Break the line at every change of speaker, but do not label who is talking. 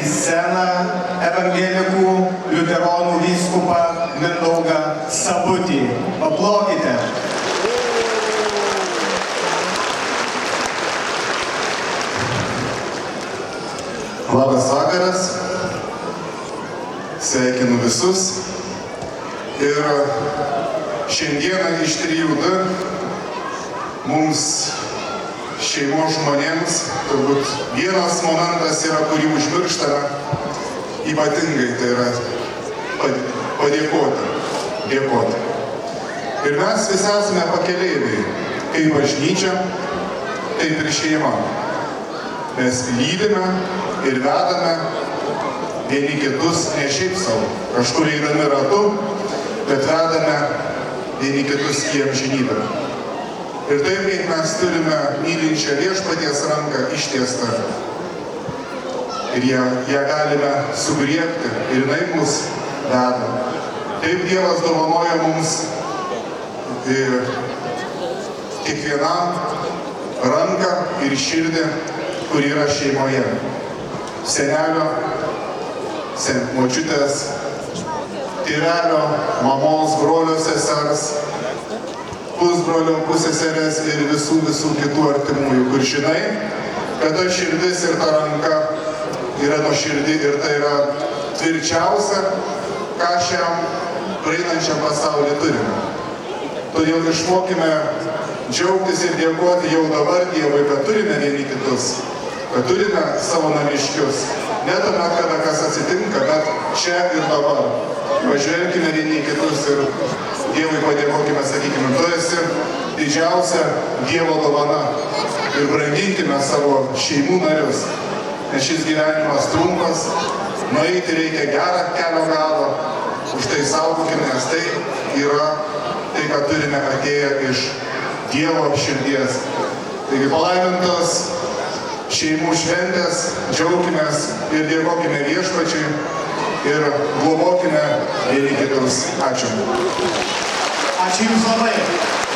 sceną evangelikų liuteronų vyskupą Mindaugą Sabutį. Paplokite.
Labas vakaras, sveikinu visus ir šiandieną iš 3D mums šeimos žmonėms turbūt vienas momentas yra, kurį užmirštame ypatingai, tai yra dėkoti. Ir mes visi esame pakeleiviai, kaip bažnyčia, taip ir šeima. Mes lydime ir vedame vieni kitus ne šiaip savo, kažkur eidami ratu, bet vedame vieni kitus į amžinybę. Ir taip, kaip mes turime mylinčią viešpaties ranką ištiestą. Ir ją galime sugriebti ir jinai mus veda. Taip Dievas dovanoja mums kiekvienam ranką ir širdį, kur yra šeimoje. Senelio, močiutės, tėvelio, mamos, brolio, sesers, pusbrolio, pusseserės ir visų kitų artimųjų, kur žinai, kad ta širdis ir ta ranka yra nuoširdi ir tai yra tvirčiausia, ką šiam praeinančiam pasaulyje turime. Todėl išmokime džiaugtis ir dėkoti jau dabar Dievui, kad turime vieni kitus, kad turime savo namiškius. Ne tuomet, kada kas atsitinka, bet čia ir dabar. Pažvelkime vieni kitus ir Dievui padėkokime, sakykime, tu esi didžiausia Dievo dovana. Ir branginkime savo šeimų narius, nes šis gyvenimas trumpas, nueiti reikia gerą kelio galą, už tai saugokime, nes tai yra tai, ką turime atėję iš Dievo širdies. Taigi palaimintos šeimų šventės, džiaukimės ir dėkokime viešpačiui ir globokime vieni kitus. Ačiū.
Ačiū Jums labai.